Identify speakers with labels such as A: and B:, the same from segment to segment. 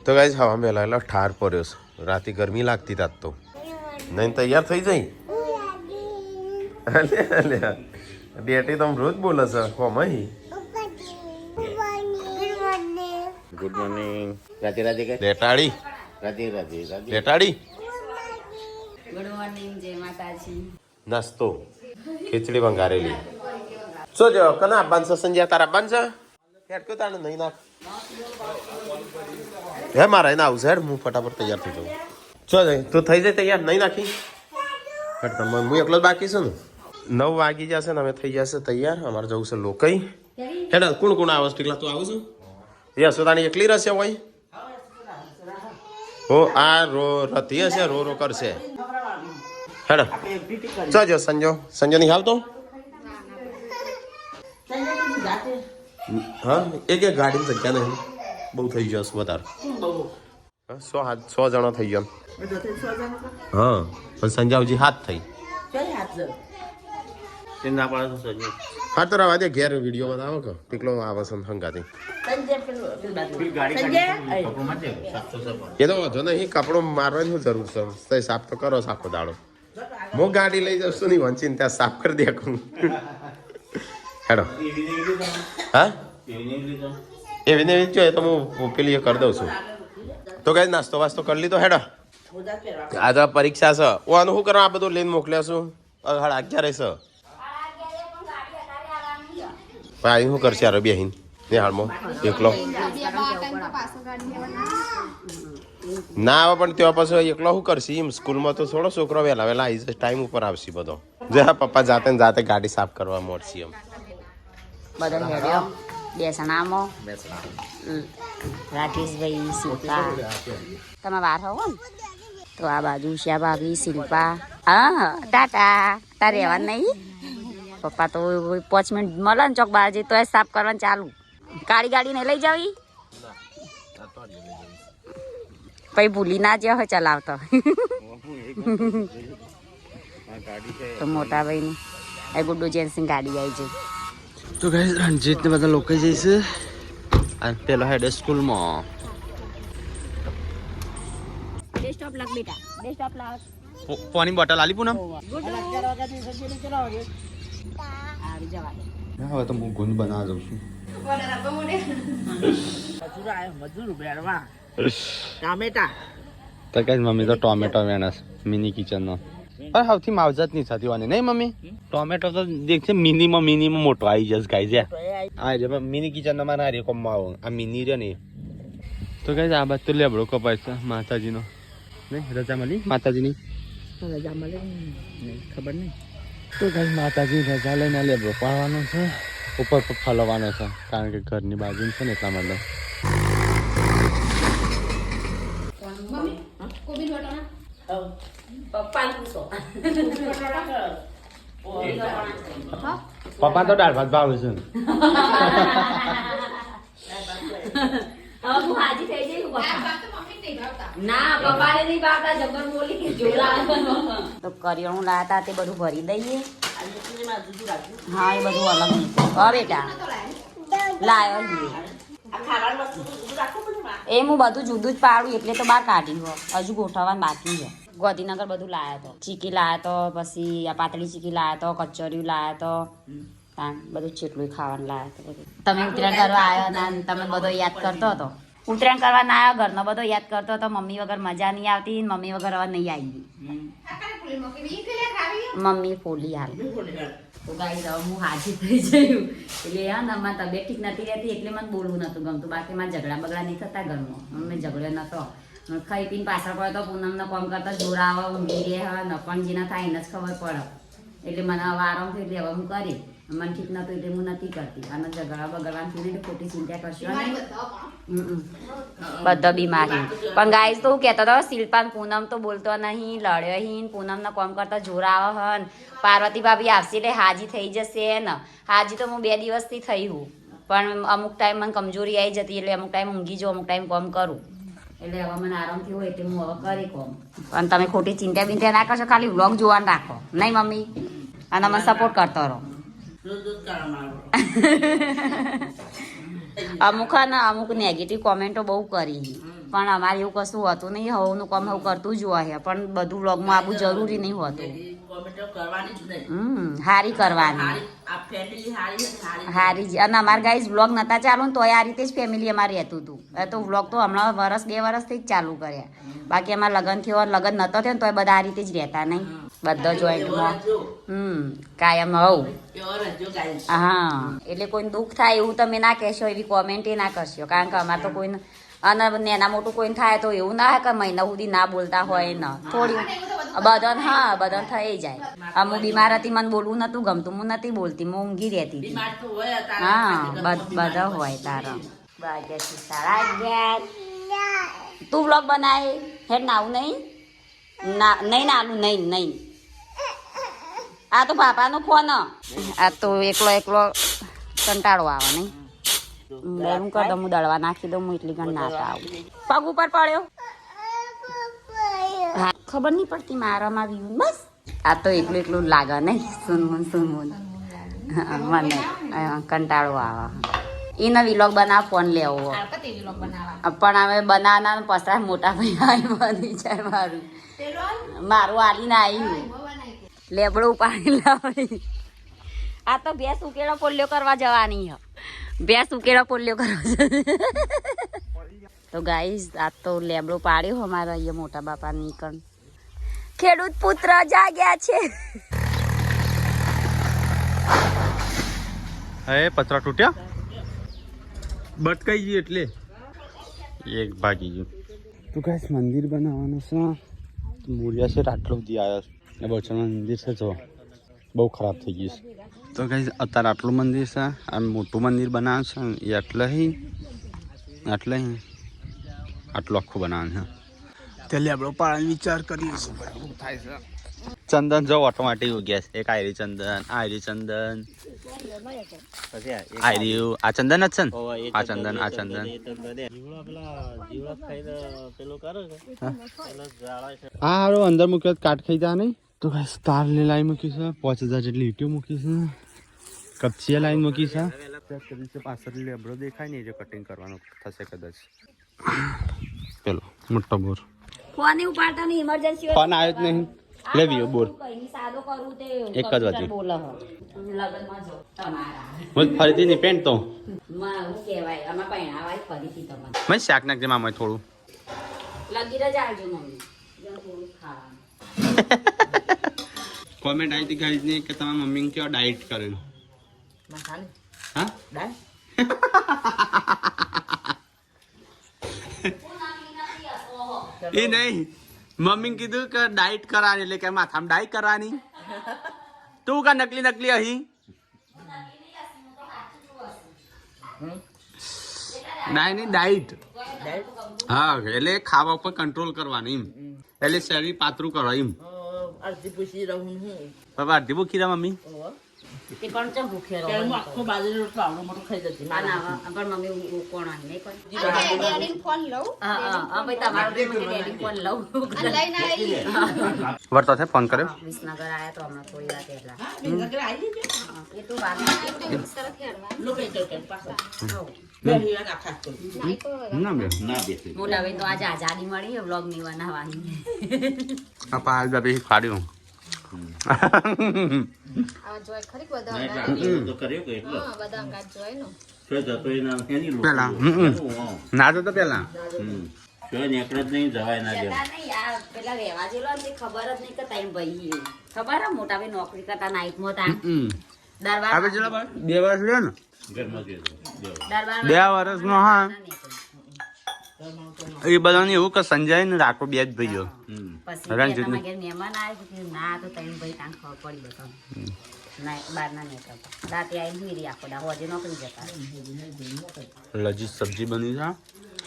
A: તો ગાઈસ હવા મેલા ઠાર પડ્યો છે. રાતે ગરમી લાગતી તાત તો નહીં તૈયાર થઈ જઈ. બેટી તમે રોજ બોલે છે કોમઈ. Good morning. રાધે રાધે કે લેટાડી. રાધે રાધે રાધે લેટાડી.
B: Good morning. જય માતાજી.
A: નાસ્તો ખીચડી વંગારેલી. શું જો કના આપવાનું છે સંજય? તારા આપવાનું છે? હેડ કયો તાને નહીં નાખ. હે મારા એને આવશે હેડ હું ફટાફટ તૈયાર થઈ જાઉં. ચો જાય તું થઈ જાય તૈયાર નહીં નાખી. હેડ તમે હું એકલો જ બાકી છું ને. 9 વાગી જશે ને અમે થઈ જશે તૈયાર. અમારે જવું છે લોકઈ. હેડ કોણ કોણ આવે ટીકલા તું આવું છું? યશોદાની એકલી રહેશે હોય? હો આ રો રતી હશે રો રો કરશે. હેડ જો સંજો નહીં હાલતો. હા એક ગાડીની જગ્યા નહીં બહુ થઈ ગયો વધારે. 100 જણા થઈ ગયા. હા પણ સંજાવજી હાથ થઈ. હા તો રવા દે ઘેર વિડીયો બનાવો કે ટીકલો આવે છે હંગાથી. એ તો વધુ નહીં કપડો મારવાની શું જરૂર છે? સાફ તો કરો આખો દાડો. હું ગાડી લઈ જશું નહીં વંચીને ત્યાં સાફ કરી દે. હેડો હા એવી ને એવી જોઈએ તો હું પેલી કરી દઉં છું. તો કઈ નાસ્તો વાસ્તો કરી લીધો. હેડો આજે પરીક્ષા છે. ઓનું શું કરવા આ બધું લઈને મોકલ્યા છું? 11:30 છે. ભાઈ શું કરશે યાર બેહીન નિહાળમાં એકલો ના આવે પણ ત્યાં પછી એકલો શું કરશે? એમ સ્કૂલમાં તો થોડો છોકરો વહેલા વહેલા આવી જાય ટાઈમ ઉપર આવશે બધો. જે પપ્પા જાતે ને જાતે ગાડી સાફ કરવા મળશે એમ.
B: બધા હેડ્યો બેસણામાં રાકેશભાઈ શિલ્પા તમે વાર હોવો ને તો આ બાજુ શ્યા ભાભી શિલ્પા. હા ટાટા તાર રહેવાનું નહીં. પપ્પા તો 5 મિનિટ મળે ને ચોક બહાર જઈ તો સાફ કરવાનું ચાલુ. ગાડી નહીં લઈ જાવી પછી ભૂલી ના જ્યો હોય ચલાવતો. તો મોટા ભાઈની એ ગુડ્ડુ જેન્સની ગાડી આવી જાય.
C: તો ગાઈસ રણજીત ને બધા લોકો જઈશે અને પેલો હેડ સ્કૂલમાં.
B: ડેસ્કટોપ લાગ બેટા ડેસ્કટોપ લાવ.
C: પાણી બોટલ આલી પૂનમ. હવે તો હું ગુંદ બનાવવા જાઉં છું. તો કઈ મમ્મી તો ટોમેટો વેણસ મિની કિચન નો. પણ સૌથી માવજત નહીં થતી વાની નહીં મમ્મી. ટોમેટો તો દેખ છે મિનિમમ મોટો આવી જશે ગાઈ છે. હા જે મિની કિચન નો મારા હારી કોમમાં આવો આ મિની રહ્યો ને. તો કઈ આ બાદ તો લેબડો કપાય છે માતાજીનો. નહીં રજા મળી માતાજીની?
B: રજા મળે ખબર નહીં.
C: તો કઈ માતાજી રજા લઈને લેબડો પાડવાનો છે ઉપર પર ફલવાનો છે કારણ કે ઘરની બાજુ છે ને એટલા માટે. પપ્પા તો દાળ ભાત ભાવે છે.
B: તો કરિયાણું લાયા હતા તે બધું ભરી દઈએ. હા એ બધું અલગ નહીં. હા બેટા લાયો એ હું બધું જુદું જ પાડું એટલે તો બહાર કાઢ્યું. હજુ ગોઠવવાનું બાકી છે. ગાંધીનગર બધું લાયા તો ચીકી લાયા તો પછી આ પાતળી ચીકી લાયા તો કચોરી લાયા તો બધું જેટલું ખાવાનું લાયા તો બધું. તમે ઉત્તરાયણ કરવા આવ્યો ને તમે બધો યાદ કરતો હતો. ઉત્તરાયણ કરવા ના આવ્યો ઘરનો બધો યાદ કરતો હતો. મમ્મી વગર મજા નહીં આવતી. મમ્મી વગર હવે નહીં આવી. મમ્મી ફોલી હાલ તો ગાઈ હું હાજી થઈ જયું એટલે હા ને મારી તબિયત ઠીક નથી રહેતી એટલે મને બોલવું નતું ગમતું. બાકી મારે ઝઘડા બગડા નહીં થતા ઘરમાં. મમ્મી ઝઘડો નતો. ખાઈ પીને પાછળ પડે તો પૂનમને કોમ કરતા જોર આવે ઊંઘી રહે હવે નપણજીના થાય એને જ ખબર પડે. એટલે મને હવે આરામ થઈ એટલે હવે હું કરી. મને ઠીક નતું એટલે હું નથી કરતી. અને ઝઘડા બગડવાનું થયું એટલે ખોટી ચિંતા કરશો નહીં. બધા બીમારી પણ ગાઈસ તો હું કહેતો હતો શિલ્પા પૂનમ તો બોલતો નહીં લડ્યો નહીં. પૂનમને કોમ કરતા જોર આવે હન. પાર્વતી ભાભી આવશે એટલે હાજી થઈ જશે ને. હાજી તો હું 2 દિવસથી થઈ હું પણ અમુક ટાઈમ મને કમજોરી આવી જતી એટલે અમુક ટાઈમ ઊંઘી જાઉં અમુક ટાઈમ કોમ કરું. એટલે હવે મને આરામથી હોય એટલે હું હવે કરી કોમ. પણ તમે ખોટી ચિંતા બિંતા ના કરશો. ખાલી વ્લોગ જોવાનું રાખો નહીં મમ્મી અને મને સપોર્ટ કરતો રહો. અમુક નેગેટિવ કોમેન્ટો બહુ કરી પણ અમારે એવું કશું હોતું નહીં. હવનું કામ હવ કરતું જ હોય પણ બધું વ્લોગમાં આવવું જરૂરી નહીં હોતું. હારી કરવાની હારી જ. અને અમારે ગાઈઝ વ્લોગ નતા ચાલુ ને તોય આ રીતે જ ફેમિલી અમારે રહેતું હતું. તો વ્લોગ તો હમણાં 2 વર્ષથી જ ચાલુ કર્યા. બાકી અમારે લગ્ન થયો લગ્ન નતો થયો ને તોય બધા આ રીતે જ રહેતા નહીં બધા જોઈન્ટમાં. કાયમ હવ. હા એટલે કોઈને દુઃખ થાય એવું તમે ના કહેશો, એવી કોમેન્ટ ના કરશો. કારણ કે અમારે તો કોઈને અને નાના મોટું કોઈને થાય તો એવું ના કે મહિના સુધી ના બોલતા હોય ને થોડી બદન. હા બદન થઈ જાય. હું બીમાર હતી, મને બોલવું નતું ગમતું, હું નથી બોલતી, હું ઊંઘી રહેતી હતી. હા બધા હોય તારા. તું વ્લોગ બનાય હેડ નાવું નહીં નહીં નાલું નહીં. આ તો પાપાનો ફોન. આ તો એકલો કંટાળો આવે નહીં. હું કર દઉં, હું દળવા નાખી દઉં, હું એટલી ગણ નાતા આવું. પગ ઉપર પડ્યો. હા ખબર નહીં પડતી મારામાં વ્યૂ. બસ આ તો એકલું લાગે નહીં. સુનમુન મને કંટાળો આવે. એને વિલોગ બનાવ ફોન લેવો પણ હવે બનાવવાના પસાર મોટા ભાઈ બની જાય. મારું આલીને આવ્યું લેબડો ઉપાડી લાવી. આ તો ભેંસ ઉકેળો પોલિયો કરવા જવાની હ. ભેંસ ઉકેળો પોલિયો કરવા તો ગાઈસ આ તો લેબડો પાડ્યો અમારા અહીંયા મોટા બાપાની કણ. ખેડૂત પુત્ર જાગ્યા છે.
C: હે પતરા તૂટ્યા બટકાઈ ગયું એટલે એક ભાગી ગયું. તો ગાઈસ મંદિર બનાવવાનું છે. મૂળિયા છે આટલો બધી આવ્યો છે. બચવાનું મંદિર છે જો બહુ ખરાબ થઈ ગયું છે. તો ગાઈસ અત્યારે આટલું મંદિર છે. આમ મોટું મંદિર બનાવે છે એ આટલું આખું બનાવવાનું છે.
D: એટલે આપણો પાળાનો વિચાર કરીએ છીએ થાય છે.
C: ચંદન જો ઓટોમેટિક ઉગ્યા છે. એક આયરી ચંદન આયરી ચંદન આયરી આ ચંદન જ છે ને. આ ચંદન હા હારો અંદર મૂક્યો કાટ ખાઈ જા નહીં. તો ગાઈસ તાર ને લાઈન મૂકી છે. 5000 જેટલી ઈંટો મૂકી છે. કપચીયા લાઈન મૂકી છે. પાછળ લેબડો દેખાય ને જે કટિંગ કરવાનું થશે કદાચ. પેલો મોટો બોર
B: ફોન ઉપાડતા નહીં. ઇમરજન્સી
C: ફોન આવ્યો જ નહીં. લેવી બોર
B: સાદો કરું તે
C: એક જ વાજી
B: બોલે લગનમાં જો તમારા
C: હું ફરીથી ની પેન્ટ તો
B: માં હું કહેવાય આમાં પહેણાવાય ફરીથી તમારે
C: મેં શાક નાખજે મામા થોડું
B: લગી જ આવજો મમ્મી જેમ થોડું ખાવાનું.
C: કોમેન્ટ આવી હતી ગાઈઝ ની કે તમારા મમ્મી કેવા ડાયટ કરેલું. હા એ નહીં મમ્મી કીધું કે ડાયટ કરવાની એટલે કે માથામાં ડાય કરવાની. તું કા નકલી અહીં ડાય નહીં ડાયટ. હા એટલે ખાવા ઉપર કંટ્રોલ કરવાની એમ. એટલે શરીર પાતળું કરવા એમ. અડધી ભૂખી રહે મમ્મી.
B: તે પણ ચમ ભૂખે રહો આખો બાજરી રોટલો આવડો મોટો ખાઈ જતી ના પણ મમ્મી કોણ આની નહીં કોઈ ડેડી ફોન લઉં હા ભાઈ તમારો ડેડી ફોન લઉં લઈને આવી
C: વર્તો છે ફોન કર્યો
B: વિસનગર આયા તો હમણાં થોડી વાર પહેલા વિસનગર આવી ગયો એ તો વાત સરસ હેરવા લોકે કે પાછા
C: ના બે
B: મોટા ભાઈ તો આજે આઝાદી મળી વ્લોગ ની બનાવવાની
C: આ પાલ બે ખાડ્યું
E: આ જોય ખરી બધા
F: તો કર્યો કે એટલો
E: હા બધા કાચ જોય નો
F: તો તો એના એની
C: પેલા ના તો પેલા
F: તો નેકળ જ નહીં જવાય ના દે
B: નહીં યાર પેલા રહેવા જેલો ને ખબર જ નહીં કે ટાઈમ ભાઈ ખબર હે મોટા ભાઈ નોકરી કરતા નાઈટ માં તા દરબાર
C: હવે ચલા ભાઈ 2 વર્ષ લે ને
F: ઘરમાં કે
B: દરબાર
C: 2 વર્ષનો હા એ બધાને એવું કે સંજય ને રાખો બે જ ભાઈઓ
B: પછી તમારા ઘેર મહેમાન આવે કે ના તો ટાઈમ ભાઈ કાં ખબર પડી જતો ના બાર ના નહીં કરતા રાતે આવીને હુઈ આખો દા હોજે નોકરી જતા
C: લજી સબ્જી બની છે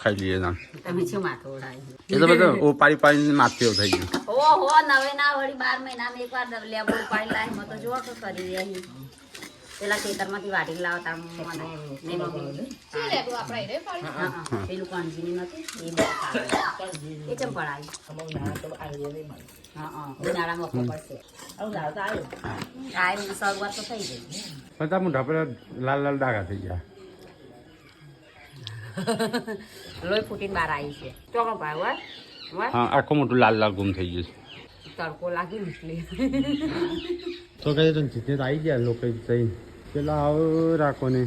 C: ખાઈ લઈએ ના
B: તમે શું માથું ઉડાવી
C: એ તો બધું ઓ પાડી માથે થઈ ગયું
B: ઓહો નવે ના વળી 12 મહિનામાં એકવાર લેબો પાડી લાવી મત જો તો કરી રહી પેલા ખેતરમાંથી વાટી લાવતા મને નહીં મમ્મી
E: છે લે તું આપડા રે પાડી
B: હા પેલું કોણજીની નથી એ બહુ સારું એ ચમ પડાવી હા ઉનાળામાં વખો પડશે આ શરૂઆત તો થઈ ગઈ
C: પણ તા મોઢા પર લાલ લાલ ડાઘા થઈ ગયા
B: લોહી ફૂટીને બહાર આવી છે ચોકડો ભાઈ હોય
C: હા આખું મોટું લાલ લાલ ગુમ થઈ ગયું
B: તડકો લાગી નીકળી
C: તો કઈ તો જીતે આવી ગયા લોકો જઈ પેલા આવ રાખો ને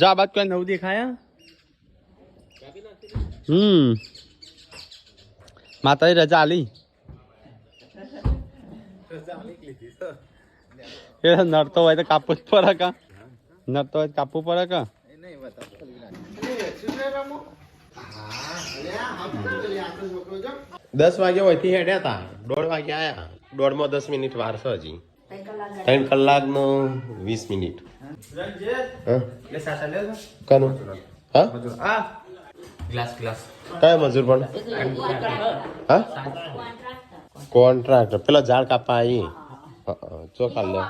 C: જા બાદ કોઈ નવું દેખાયા માતાજી રજા આલી એ નડતો હોય તો કાપવું જ પડે કા નડતો હોય તો કાપવું પડે કા
A: 10 વાગ્યા હોયથી હેડ્યા હતા 1:30 વાગે આયા 1:30 10 મિનિટ વાર છે હજી 3 કલાકનો 20 મિનિટ કનું હા કયા મજૂર પણ હા કોન્ટ્રાક્ટર પેલા ઝાડ કાપવા આવી ચોખા લે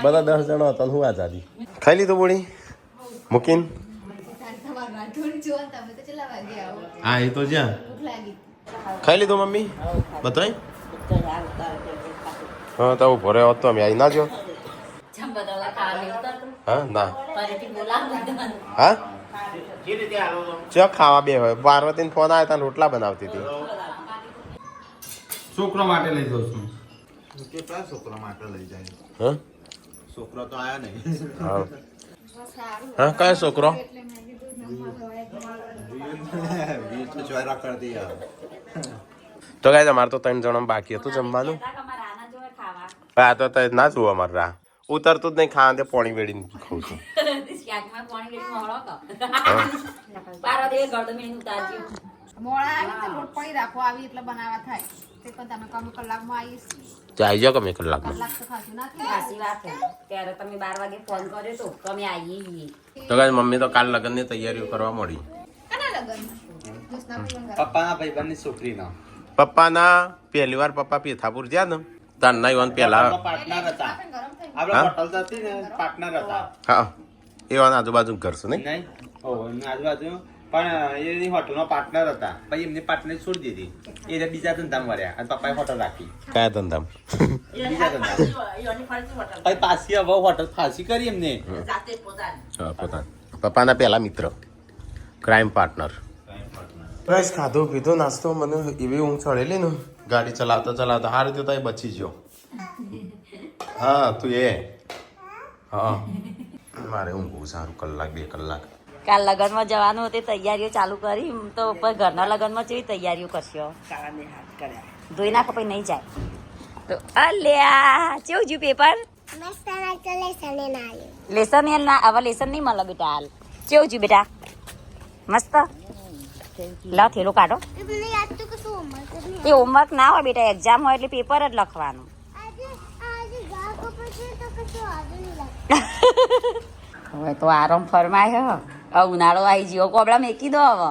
A: બધા 10 જણા હતા હું આઝાદી ખાઈ લીધું બોડી મૂકીને હા એ તો જ્યાં ખાઈ લીધું મમ્મી બધાય હા તો ઉભો રહ્યો હતો અમે આવી ના જો હા ના હા ચા ખાવા બે હોય પાર્વતીને ફોન આવ્યો હતા રોટલા બનાવતી હતી
C: છોકરો માટે લઈ જઉં છું
A: હા
G: છોકરો તો આયા નહીં
A: હા હા કયો છોકરો તો ગાય અમારે તો 3 જણા બાકી હતું જમવાનું હા તો ના જુઓ અમારે રાહ ઉતરતું જ નહીં ખાવા દે પાણી વેડીને ખાઉં છું
E: મોડા આવી તો લોટ પડી રાખો આવી એટલે બનાવવા થાય તે પણ તમે કમ કલાકમાં આવીશ
A: આવી જાઓ કમે કલાકમાં
E: કલાક તો ખાતું નથી
B: સાચી વાત છે ત્યારે તમે 12 વાગે ફોન કર્યો તો તમે આવીએ
A: તો ગાય મમ્મી તો કાલ લગ્નની તૈયારીઓ કરવા મળી
E: કના લગન
C: પપ્પાના ભાઈબંધની છોકરીનો
A: પપ્પાના પહેલી વાર પપ્પા પેથાપુર ગયા ને તારના ઈવન પેલા
C: પાર્ટનર હતા આપણે હોટલ જતી ને પાર્ટનર હતા
A: હા એવાન આજુબાજુ ઘર છે નહીં
C: નહીં આજુબાજુ પણ એની હોટલનો પાર્ટનર હતા પછી એમની પાર્ટનર છોડી દીધી એ બીજા ધંધામાં વર્યા અને પપ્પાએ હોટલ રાખી
A: કયા ધંધામ
C: બીજા ધંધા પછી પાછી હવે હોટલ ફાંસી કરી એમને
A: હા પોતાના પપ્પાના પહેલા મિત્ર ક્રાઇમ પાર્ટનર બસ ખાધું પીધું નાસ્તો મને એવી ઊંઘ ચડેલી ને ગાડી ચલાવતા ચલાવતા હાર તો એ બચી ગયો હા તું એ હા મારે ઊંઘ બહુ સારું કલાક 2 કલાક
B: કાલ લગનમાં જવાનું હતી તૈયારીઓ ચાલુ કરી તો ઉપર ઘરના લગનમાં કેવી તૈયારીઓ કરશો ધોઈ નાખો પછી નહીં જાય તો અલ્યા કેવું જ્યું પેપર લેસન ના હવે લેસન નહીં મળે બેટા હાલ કેવું જ્યું બેટા મસ્ત લા થેલો કાઢો એ હોમવર્ક ના હોય બેટા એક્ઝામ હોય એટલે પેપર જ લખવાનું હવે તો આરામ ફરમાય ઉનાળો આવી ગયો કોબળા મેકી દો હવે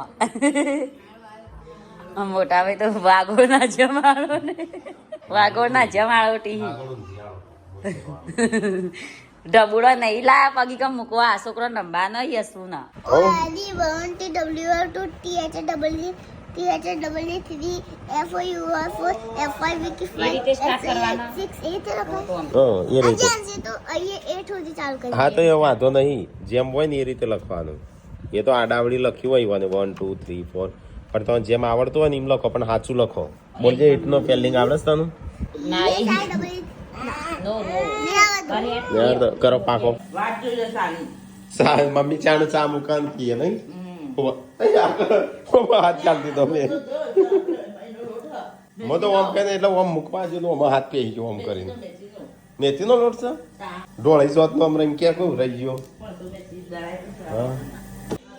B: મોટા ભાઈ તો વાઘો ના જમાડો ને વાઘો ના જમાડો ટી ડબુડો નહીં લાયા પગી કમ મૂકવા છોકરો નંબા નહીં હસું ના
A: હા તો એ વાંધો નહીં જેમ હોય ને એ રીતે લખવાનું એ તો આડાવડી લખ્યું હોય 1 2 3 4 પણ તમે જેમ આવડતું હોય ને એમ લખો પણ સાચું લખો બોલજે ઇટનો સ્પેલિંગ આવડે છે તને કરો પાકો મમ્મી ચાનું ચા મુકાન કીએ નહીં હાથ ચાલતી તો મેં તો ઓમ કહે એટલે ઓમ મૂકવા જેવું હાથ પહેરી ગયો ઓમ કરીને મેથીનો લોટ છે ઢોળાઈ જોત નો હમણાં એમ ક્યાં કહું રહી ગયો હા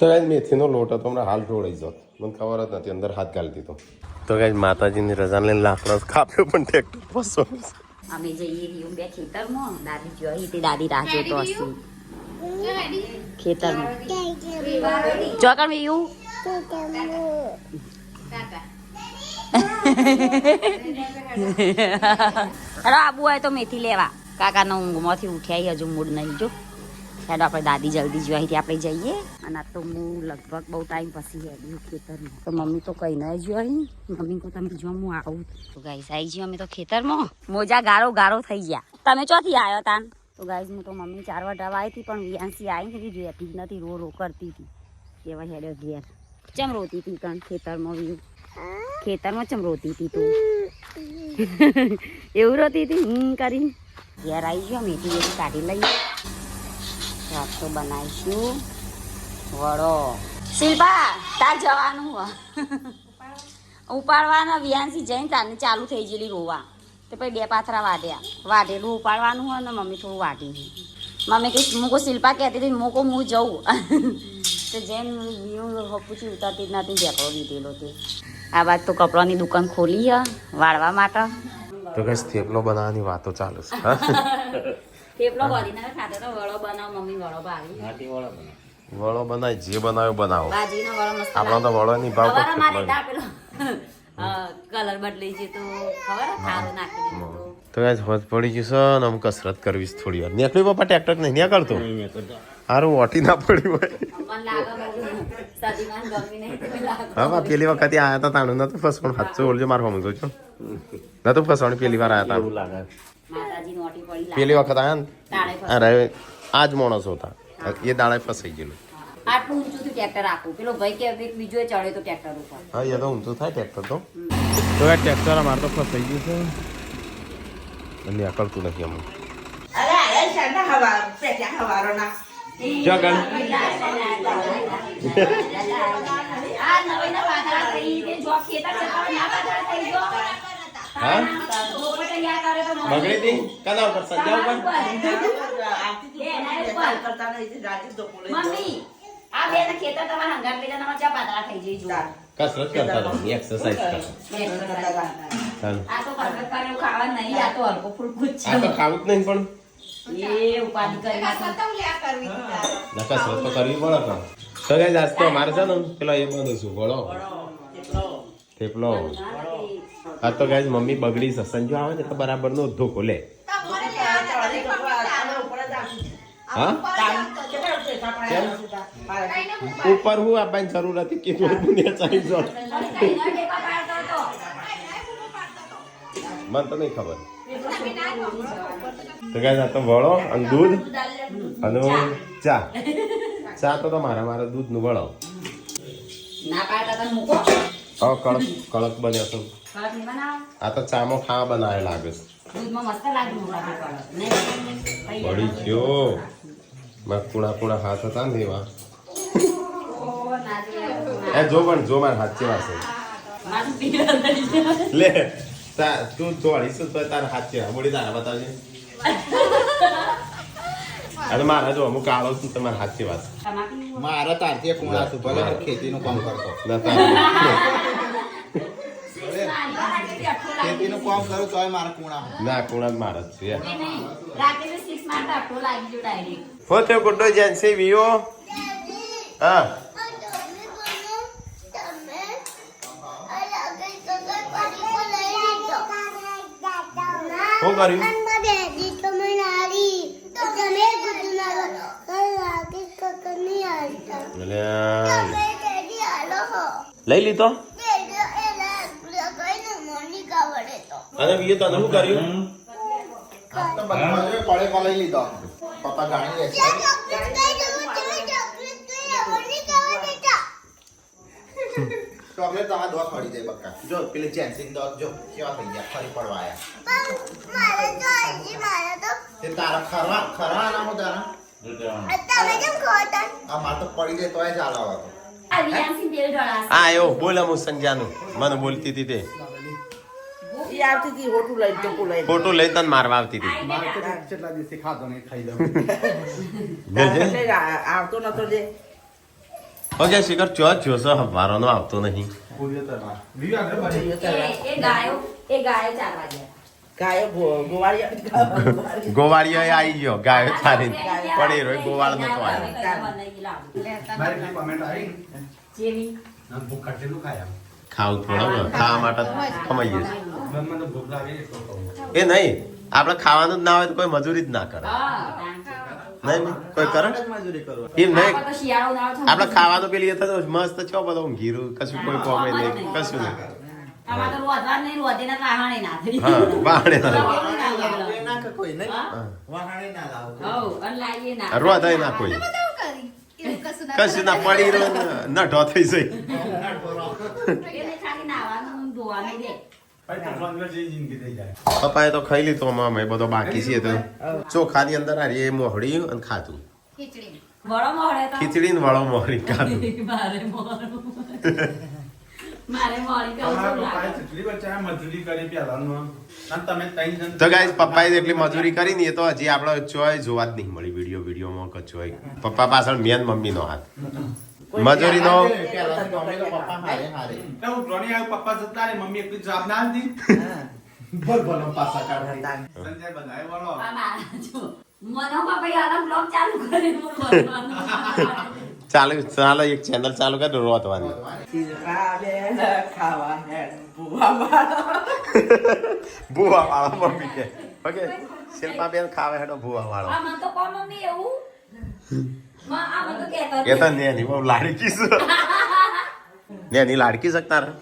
A: તો મેથીનો લોટ હતો હમણાં હાલ ઢોળાઈ જોત મને ખબર જ નથી અંદર હાથ ગાલી દીધો તો કઈ માતાજીની રજા લઈને લાકડા કાપ્યો પણ ટ્રેક્ટર ફસો
B: અમે જઈએ રહ્યું બે ખેતરમાં દાદી જોઈ તે દાદી રાહ જોતો હશે ખેતરમાં ચોકણ મેયું અરે આબુ હોય તો મેથી લેવા કાકાનો ઊંઘમાંથી ઉઠ્યા હજુ મૂડ નહીં જો હેડ આપણે દાદી જલ્દી જોઈ આપણે જઈએ અને આ તો હું લગભગ બહુ ટાઈમ પછી હેડ્યું ખેતરમાં તો મમ્મી તો કઈ ના જોઈ મમ્મી તો તમે જો હું આવું તો ગાઈસ આવી ગયો અમે તો ખેતરમાં મોજા ગારો ગારો થઈ ગયા તમે ચોથી આવ્યો તાન તો ગાઈઝ હું તો મમ્મી 4 વાટાવા આવી હતી પણ વિયાંસી આવી હતી રહેતી જ નથી રો કરતી હતી કેવા હેડ્યો ઘેર ચમ રોતી હતી કારણ ખેતરમાં ચમ રોતી હતી તું એવું રોતી હતી કરીને ઘેર આવી ગયો મેથી બેથી કાઢી લઈએ રાત તો બનાવીશું વડો શિલ્પા તાર જવાનું ઉપાડવાના વિયાંસી જઈને તારને ચાલુ થઈ ગયેલી રોવા તો પછી 2 પાથરા વાઢેલું ઉપાડવાનું હોય ને મમ્મી થોડું વાઢી મમ્મી કહીશ મૂકો શિલ્પા કહેતી હતી મૂકો હું જઉં તો જેમ પૂછી ઉતારતી જ નથી ઢેકડો દીધેલો તે આ વાત તો કપડાની દુકાન ખોલી છે વાળવા માટે
A: તો કઈ થેપલો બનાવવાની વાતો ચાલુ છે
B: થેપલો કરીને ખાતે તો વડો બનાવ મમ્મી વડો ભાવી
A: વળો બનાય જે બનાવ્યો બનાવો
B: બાજીનો વડો મસ્ત
A: આપણો તો વળો ની ભાવ
B: ખબર મારે દા પેલો કલર બદલી છે તો ખબર ખારું નાખી દીધું
A: તો કઈ હોત પડી ગયું છે ને આમ કસરત કરવી છે થોડી વાર નીકળી પપ્પા ટ્રેક્ટર નહીં નીકળતો સારું ઓટી ના પડ્યું હોય
B: મને લાગે સદીમાં ગમી નહીં તો લાગે
A: હા પેલી વખતે આયા હતા તાણું નતું ફસવાનું હાથસો બોલજો મારું સમજો છો નતું ફસવાનું પેલી વાર આયા હતા
B: માતાજી નોટી પડી
A: પેલી વખત આયા ને
B: તાળે
A: અરે આજ માણસો હતા એ દાડે ફસાઈ ગયેલું
B: આટલું ઊંચું થી ટ્રેક્ટર રાખવું પેલો ભાઈ કે બીજો ચડે તો ટ્રેક્ટર ઉપર
A: હા એ તો ઊંચું થાય ટ્રેક્ટર તો ટ્રેક્ટર અમારે તો ફસાઈ ગયું છે અને અકળતું નથી અમુક જગન
B: આ નવીના પાતળા થઈ તે જો ખેતર જતા ના પાતળા થઈ જો
A: હા
B: ગોપો તૈયાર કરે તો
A: બગડી હતી કના ઉપર સંજા ઉપર
B: મમ્મી આ બે ના ખેતર તમારા હંગાર લઈ જવાના ચા પાતળા થઈ જઈ જો
A: કસરત કરતા હતા એક્સરસાઇઝ કરતા
B: આ તો કસરત કરે ખાવા નહીં આ તો હલકો ફૂલકો જ
A: આ તો ખાવું જ નહીં પણ
B: છે એ ઉપાધિ કરી નાખી
A: ના કસરત તો કરવી પડે પણ તો કઈ આજ તો અમારે છે ને પેલો એ બધું શું વળો થેપલો આ તો કઈ મમ્મી બગડી છે સંજો આવે ને તો બરાબર નો ધોકો લે હા ઉપર હું આપવાની જરૂર હતી કે ચાલી જો મને તો નહીં ખબર તો કઈ આ તો વળો અને દૂધ અને ચા ચા તો મારા દૂધ નું વળો
B: ના પાડતા તો મૂકો
A: હવે કડક કડક બન્યો તો
B: કડક નહીં બનાવો
A: આ તો ચામાં ખાવા બનાવે લાગે છે
B: દૂધમાં મસ્ત લાગે મોટા કડક નહીં
A: પડી ગયો મારા કુણા હાથ હતા ને એવા એ જો પણ જો મારા હાથ કેવા છે લે તું જોડીશ તો તારા હાથ કેવા બોડી તારા બતાવજે અને મારા જો અમુક કાળો છું તમારા હાથ કેવા છે
G: મારા તારથી કુણા છું ભલે ખેતીનું કામ કરતો
A: ના તારા
G: ખેતીનું કામ કરું તોય મારા કુણા
A: ના કુણા મારા જ છે
B: રાત્રે 6 માં આટલો લાગી ગયો ડાયરેક્ટ
A: હોતે ગુડ્ડો જેન્સી વિયો હા શું કર્યું લઈ લીધો અને વિયો તને શું કર્યું
G: તો બધા પડે લઈ લીધો પપ્પા ગાણી લે ચોકલેટ તમારા દોસ્ત પડી જાય બક્કા જો પેલી જેન્સિંગ દોસ્ત જો કેવા થઈ ગયા ફરી પડવા આયા તે તારા ખરા નામો તારા આ માર તો પડી જાય તોય ચાલો હવે
B: આ વિયાંસી તેલ ઢળાશે
A: આ આવ્યો બોલ હું સંજાનું મને બોલતી હતી તે ફોટો લઈ તને મારવા આવતી હતી ઓકે શિખર ચો જોશો હવારો નો આવતો નહીં
B: એ ગાયો ચાલવા ગયા
A: ગોવાળીઓ આવી ગયો ગાયો ચાલીને પડી રહ્યો ગોવાળ નતો આવ્યો
B: જેવી
A: ખાવું થોડો ખાવા માટે કમાઈએ એ નહીં આપણે ખાવાનું જ ના હોય તો કોઈ મજૂરી જ ના કરે નહીં કોઈ કરે
G: મજૂરી કરો
A: એમ નહીં
B: તો શિયાળો ના
A: આપણે ખાવાનું પેલી થતો મસ્ત છો બધો ઘીરું કશું કોઈ કોમે નહીં કશું નહીં
B: આમાં તો રોધવા નહીં રોધીને વાહણે ના થઈ
A: હા વાહણે ના
G: ના કે કોઈ નહીં વાહણે ના લાવો
B: હઉ અને લાવીએ ના
A: રોધાય ના કોઈ
E: એવું કરી એવું કશું
A: કશું ના પડી રહ્યો ન ઢો થઈ જાય
B: એટલે ખાલી નાવાનું ધોવાનું દે
A: પપ્પાએ તો ખાઈ લીધું અમે બધો બાકી છે તો ચોખાની અંદર આ રે મોહડી અને ખાધું
E: ખીચડી
B: વળો મોડે તો
A: ખીચડી ને વળો મોહડી ખાધું
B: મારે મોડું મારે મોડી કહું
A: તો ગાઈસ પપ્પાએ એટલી મજૂરી કરી ને એ તો હજી આપણે ચોય જોવા જ નહીં મળી વિડીયોમાં કચોય પપ્પા પાછળ મેન મમ્મીનો હાથ મજૂરીનો
G: પપ્પા હારે હારે
D: પપ્પા જતા રે મમ્મી એકલી જવાબ ના આપતી
G: બોલ બોલો પાછા કાઢતા
D: સંજય બધાએ બોલો
B: મનો બાપા યાર બ્લોગ ચાલુ કરી હું રોધવાનું
A: ચાલો એક ચેનલ ચાલુ કરી રોતવાની ભૂવા વાળો મમ્મી કે ઓકે શિલ્પા બેન ખાવે હેડો ભૂવા વાળો
B: આ મન તો કોણ મમ્મી એવું માં આ મન તો કહેતો
A: એ તો નેની બહુ લાડકી છે નેની લાડકી શકતા રે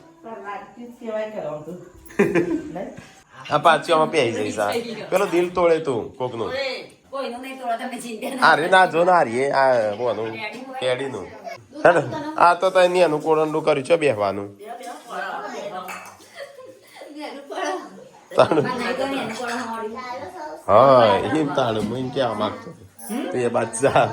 A: આ પાછી આમાં પહેરી જઈશ આ પેલો દિલ તોડે તું કોકનું
B: કોઈનું નહીં તોડો તમે ચિંતા
A: અરે ના જો ના રે આ બોનું પેડીનું આ તો તઈ એનું કોરંડું કર્યું છે બેહવાનું હા એમ તાણ મને કેવા માંગતો તો એ બાદશાહ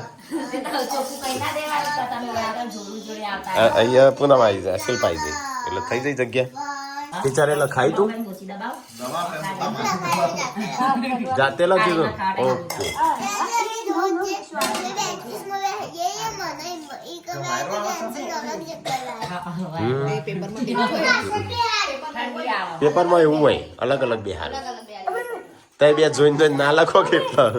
A: અહીંયા પૂનમ આવી જાય શિલ્પ આવી જાય એટલે થઈ જાય જગ્યા બિચારે લખાઈ તું જાતે લખી ઓકે પેપરમાં એવું હોય અલગ અલગ બે હાલ તઈ બે જોઈને ના લખો કેટલા